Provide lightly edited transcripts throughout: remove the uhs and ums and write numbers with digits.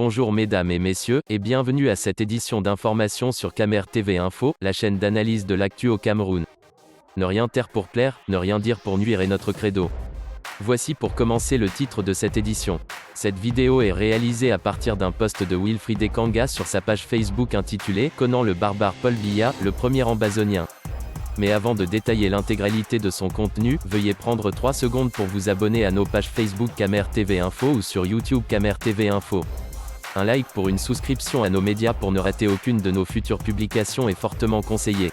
Bonjour mesdames et messieurs, et bienvenue à cette édition d'information sur Camer TV Info, la chaîne d'analyse de l'actu au Cameroun. Ne rien taire pour plaire, ne rien dire pour nuire est notre credo. Voici pour commencer le titre de cette édition. Cette vidéo est réalisée à partir d'un post de Wilfried Ekanga sur sa page Facebook intitulée « Conan le barbare Paul Biya, le premier ambazonien ». Mais avant de détailler l'intégralité de son contenu, veuillez prendre 3 secondes pour vous abonner à nos pages Facebook Camer TV Info ou sur YouTube Camer TV Info. Un like pour une souscription à nos médias pour ne rater aucune de nos futures publications est fortement conseillé.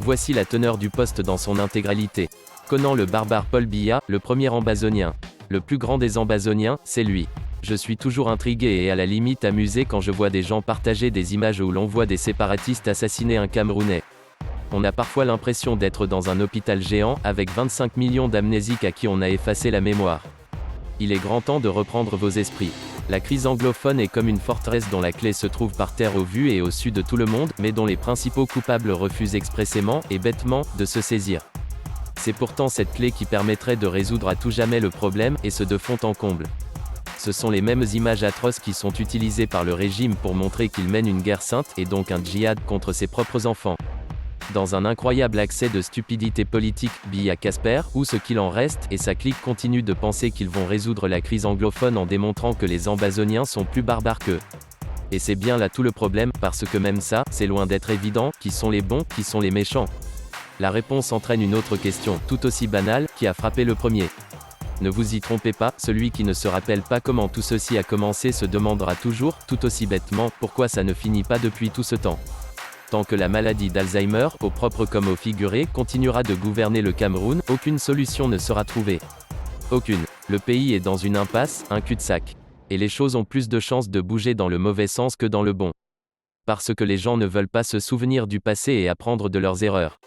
Voici la teneur du post dans son intégralité. Conan le barbare Paul Biya, le premier ambazonien. Le plus grand des ambazoniens, c'est lui. Je suis toujours intrigué et à la limite amusé quand je vois des gens partager des images où l'on voit des séparatistes assassiner un Camerounais. On a parfois l'impression d'être dans un hôpital géant, avec 25 millions d'amnésiques à qui on a effacé la mémoire. Il est grand temps de reprendre vos esprits. La crise anglophone est comme une forteresse dont la clé se trouve par terre au vu et au su de tout le monde, mais dont les principaux coupables refusent expressément, et bêtement, de se saisir. C'est pourtant cette clé qui permettrait de résoudre à tout jamais le problème, et ce de fond en comble. Ce sont les mêmes images atroces qui sont utilisées par le régime pour montrer qu'il mène une guerre sainte, et donc un djihad contre ses propres enfants. Dans un incroyable accès de stupidité politique, Biya Casper, ou ce qu'il en reste, et sa clique continue de penser qu'ils vont résoudre la crise anglophone en démontrant que les ambazoniens sont plus barbares qu'eux. Et c'est bien là tout le problème, parce que même ça, c'est loin d'être évident, qui sont les bons, qui sont les méchants. La réponse entraîne une autre question, tout aussi banale, qui a frappé le premier. Ne vous y trompez pas, celui qui ne se rappelle pas comment tout ceci a commencé se demandera toujours, tout aussi bêtement, pourquoi ça ne finit pas depuis tout ce temps. Tant que la maladie d'Alzheimer, au propre comme au figuré, continuera de gouverner le Cameroun, aucune solution ne sera trouvée. Aucune. Le pays est dans une impasse, un cul-de-sac. Et les choses ont plus de chances de bouger dans le mauvais sens que dans le bon. Parce que les gens ne veulent pas se souvenir du passé et apprendre de leurs erreurs.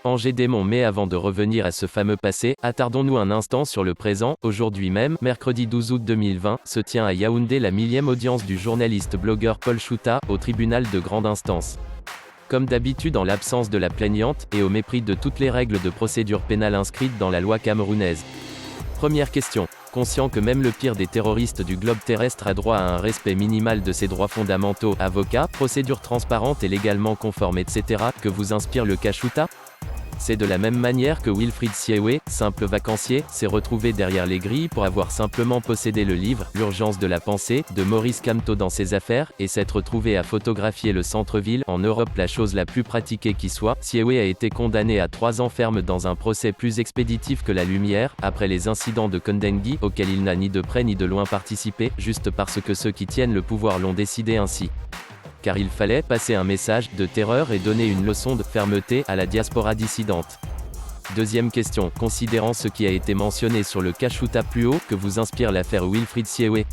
Angers démon. Mais avant de revenir à ce fameux passé, attardons-nous un instant sur le présent. Aujourd'hui même, mercredi 12 août 2020, se tient à Yaoundé la 1000e audience du journaliste blogueur Paul Chouta, au tribunal de grande instance. Comme d'habitude en l'absence de la plaignante, et au mépris de toutes les règles de procédure pénale inscrites dans la loi camerounaise. Première question. Conscient que même le pire des terroristes du globe terrestre a droit à un respect minimal de ses droits fondamentaux, avocat, procédure transparente et légalement conforme etc., que vous inspire le cas Chouta ? C'est de la même manière que Wilfried Siewe, simple vacancier, s'est retrouvé derrière les grilles pour avoir simplement possédé le livre « L'urgence de la pensée » de Maurice Kamto dans ses affaires, et s'être retrouvé à photographier le centre-ville, en Europe la chose la plus pratiquée qui soit. Siewe a été condamné à 3 ans ferme dans un procès plus expéditif que la lumière, après les incidents de Kondengui, auxquels il n'a ni de près ni de loin participé, juste parce que ceux qui tiennent le pouvoir l'ont décidé ainsi. Car il fallait passer un message de terreur et donner une leçon de fermeté à la diaspora dissidente. Deuxième question. Considérant ce qui a été mentionné sur le cas Chouta plus haut, que vous inspire l'affaire Wilfried Siewe?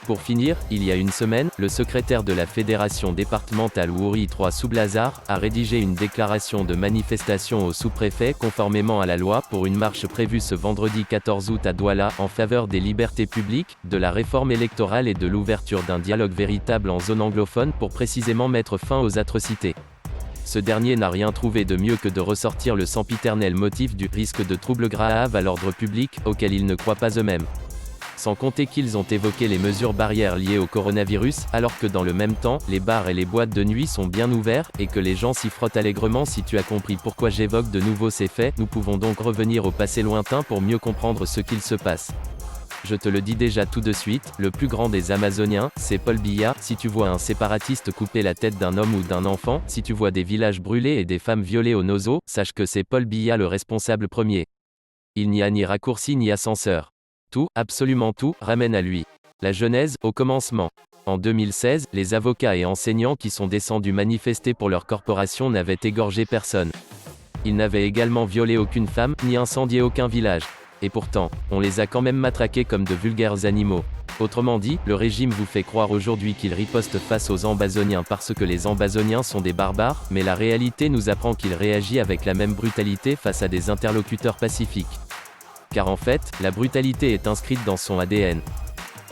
Pour finir, il y a une semaine, le secrétaire de la fédération départementale Wouri 3 Soublazar a rédigé une déclaration de manifestation au sous-préfet conformément à la loi pour une marche prévue ce vendredi 14 août à Douala en faveur des libertés publiques, de la réforme électorale et de l'ouverture d'un dialogue véritable en zone anglophone pour précisément mettre fin aux atrocités. Ce dernier n'a rien trouvé de mieux que de ressortir le sempiternel motif du risque de troubles graves à l'ordre public, auquel ils ne croient pas eux-mêmes. Sans compter qu'ils ont évoqué les mesures barrières liées au coronavirus, alors que dans le même temps, les bars et les boîtes de nuit sont bien ouverts, et que les gens s'y frottent allègrement. Si tu as compris pourquoi j'évoque de nouveau ces faits, nous pouvons donc revenir au passé lointain pour mieux comprendre ce qu'il se passe. Je te le dis déjà tout de suite, le plus grand des Amazoniens, c'est Paul Biya. Si tu vois un séparatiste couper la tête d'un homme ou d'un enfant, si tu vois des villages brûlés et des femmes violées au Nozo, sache que c'est Paul Biya le responsable premier. Il n'y a ni raccourci ni ascenseur. Tout, absolument tout, ramène à lui. La genèse, au commencement. En 2016, les avocats et enseignants qui sont descendus manifester pour leur corporation n'avaient égorgé personne. Ils n'avaient également violé aucune femme, ni incendié aucun village. Et pourtant, on les a quand même matraqués comme de vulgaires animaux. Autrement dit, le régime vous fait croire aujourd'hui qu'il riposte face aux ambazoniens parce que les ambazoniens sont des barbares, mais la réalité nous apprend qu'il réagit avec la même brutalité face à des interlocuteurs pacifiques. Car en fait, la brutalité est inscrite dans son ADN.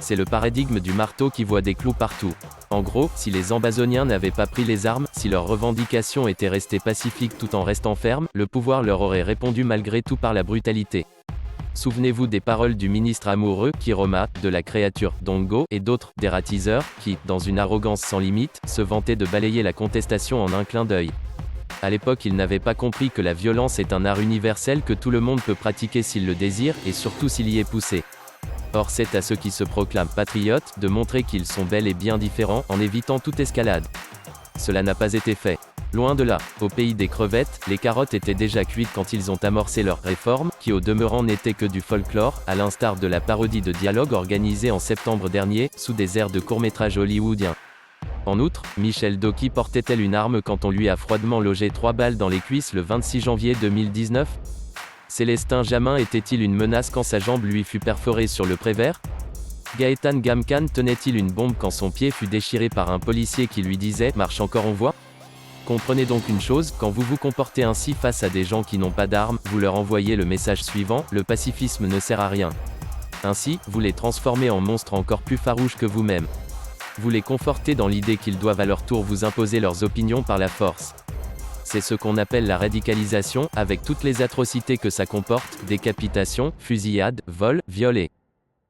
C'est le paradigme du marteau qui voit des clous partout. En gros, si les ambazoniens n'avaient pas pris les armes, si leurs revendications étaient restées pacifiques tout en restant fermes, le pouvoir leur aurait répondu malgré tout par la brutalité. Souvenez-vous des paroles du ministre amoureux, Kiroma, de la créature, Dongo, et d'autres, des ratiseurs, qui, dans une arrogance sans limite, se vantaient de balayer la contestation en un clin d'œil. À l'époque, ils n'avaient pas compris que la violence est un art universel que tout le monde peut pratiquer s'il le désire, et surtout s'il y est poussé. Or c'est à ceux qui se proclament patriotes, de montrer qu'ils sont bel et bien différents, en évitant toute escalade. Cela n'a pas été fait. Loin de là, au pays des crevettes, les carottes étaient déjà cuites quand ils ont amorcé leur réforme, qui au demeurant n'était que du folklore, à l'instar de la parodie de dialogue organisée en septembre dernier, sous des airs de court-métrage hollywoodien. En outre, Michelle Doki portait-elle une arme quand on lui a froidement logé 3 balles dans les cuisses le 26 janvier 2019 ? Célestin Jamin était-il une menace quand sa jambe lui fut perforée sur le Prévert ? Gaëtan Gamkan tenait-il une bombe quand son pied fut déchiré par un policier qui lui disait « Marche encore on voit ?» Comprenez donc une chose, quand vous vous comportez ainsi face à des gens qui n'ont pas d'armes, vous leur envoyez le message suivant, le pacifisme ne sert à rien. Ainsi, vous les transformez en monstres encore plus farouches que vous-même. Vous les confortez dans l'idée qu'ils doivent à leur tour vous imposer leurs opinions par la force. C'est ce qu'on appelle la radicalisation, avec toutes les atrocités que ça comporte, décapitation, fusillade, vol, viol.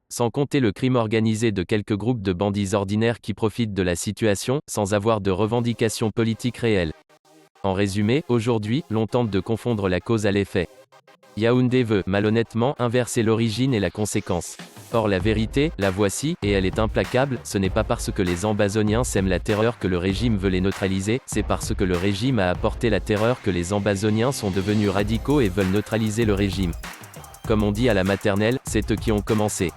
Sans compter le crime organisé de quelques groupes de bandits ordinaires qui profitent de la situation, sans avoir de revendications politiques réelles. En résumé, aujourd'hui, l'on tente de confondre la cause à l'effet. Yaoundé veut, malhonnêtement, inverser l'origine et la conséquence. Or la vérité, la voici, et elle est implacable, ce n'est pas parce que les Ambazoniens sèment la terreur que le régime veut les neutraliser, c'est parce que le régime a apporté la terreur que les Ambazoniens sont devenus radicaux et veulent neutraliser le régime. Comme on dit à la maternelle, c'est eux qui ont commencé.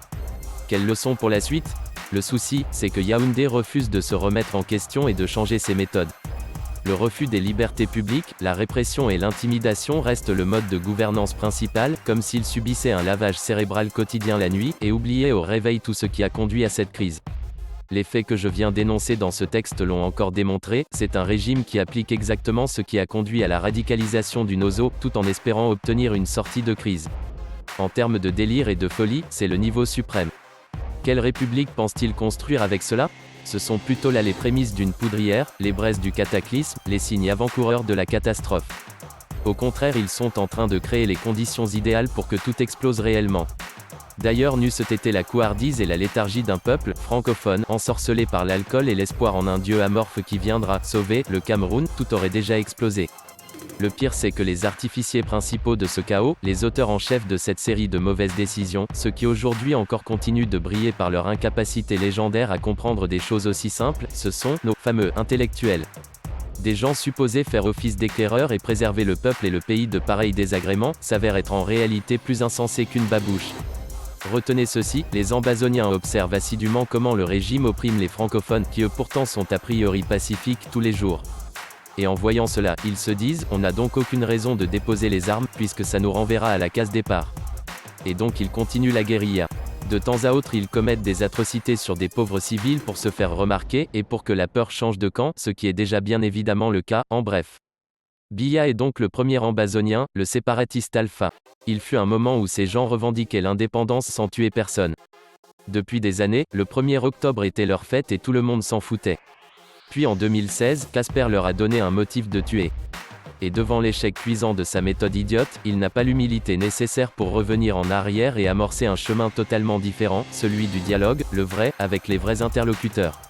Quelle leçon pour la suite ? Le souci, c'est que Yaoundé refuse de se remettre en question et de changer ses méthodes. Le refus des libertés publiques, la répression et l'intimidation restent le mode de gouvernance principal, comme s'il subissait un lavage cérébral quotidien la nuit, et oubliait au réveil tout ce qui a conduit à cette crise. Les faits que je viens d'énoncer dans ce texte l'ont encore démontré, c'est un régime qui applique exactement ce qui a conduit à la radicalisation du Nozo, tout en espérant obtenir une sortie de crise. En termes de délire et de folie, c'est le niveau suprême. Quelle république pense-t-il construire avec cela ? Ce sont plutôt là les prémices d'une poudrière, les braises du cataclysme, les signes avant-coureurs de la catastrophe. Au contraire, ils sont en train de créer les conditions idéales pour que tout explose réellement. D'ailleurs, n'eût-ce été la couardise et la léthargie d'un peuple francophone ensorcelé par l'alcool et l'espoir en un dieu amorphe qui viendra sauver le Cameroun, tout aurait déjà explosé. Le pire, c'est que les artificiers principaux de ce chaos, les auteurs en chef de cette série de mauvaises décisions, ceux qui aujourd'hui encore continuent de briller par leur incapacité légendaire à comprendre des choses aussi simples, ce sont nos fameux intellectuels. Des gens supposés faire office d'éclaireurs et préserver le peuple et le pays de pareils désagréments, s'avèrent être en réalité plus insensés qu'une babouche. Retenez ceci, les Ambazoniens observent assidûment comment le régime opprime les francophones, qui eux pourtant sont a priori pacifiques tous les jours. Et en voyant cela, ils se disent, on n'a donc aucune raison de déposer les armes, puisque ça nous renverra à la case départ. Et donc ils continuent la guérilla. De temps à autre ils commettent des atrocités sur des pauvres civils pour se faire remarquer, et pour que la peur change de camp, ce qui est déjà bien évidemment le cas, en bref. Biya est donc le premier ambazonien, le séparatiste alpha. Il fut un moment où ces gens revendiquaient l'indépendance sans tuer personne. Depuis des années, le 1er octobre était leur fête et tout le monde s'en foutait. Puis en 2016, Casper leur a donné un motif de tuer. Et devant l'échec cuisant de sa méthode idiote, il n'a pas l'humilité nécessaire pour revenir en arrière et amorcer un chemin totalement différent, celui du dialogue, le vrai, avec les vrais interlocuteurs.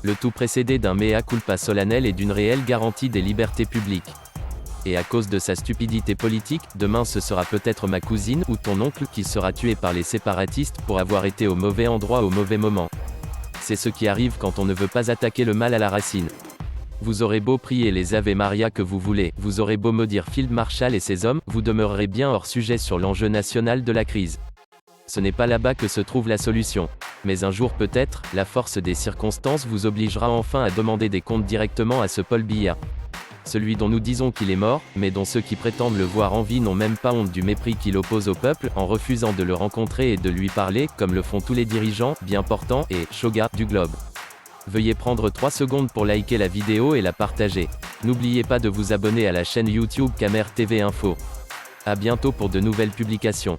Le tout précédé d'un mea culpa solennel et d'une réelle garantie des libertés publiques. Et à cause de sa stupidité politique, demain ce sera peut-être ma cousine ou ton oncle qui sera tué par les séparatistes pour avoir été au mauvais endroit au mauvais moment. C'est ce qui arrive quand on ne veut pas attaquer le mal à la racine. Vous aurez beau prier les Ave Maria que vous voulez, vous aurez beau maudire Field Marshall et ses hommes, vous demeurerez bien hors sujet sur l'enjeu national de la crise. Ce n'est pas là-bas que se trouve la solution. Mais un jour peut-être, la force des circonstances vous obligera enfin à demander des comptes directement à ce Paul Biya. Celui dont nous disons qu'il est mort, mais dont ceux qui prétendent le voir en vie n'ont même pas honte du mépris qu'il oppose au peuple, en refusant de le rencontrer et de lui parler, comme le font tous les dirigeants, bien portants, et shogas du globe. Veuillez prendre 3 secondes pour liker la vidéo et la partager. N'oubliez pas de vous abonner à la chaîne YouTube Camer TV Info. À bientôt pour de nouvelles publications.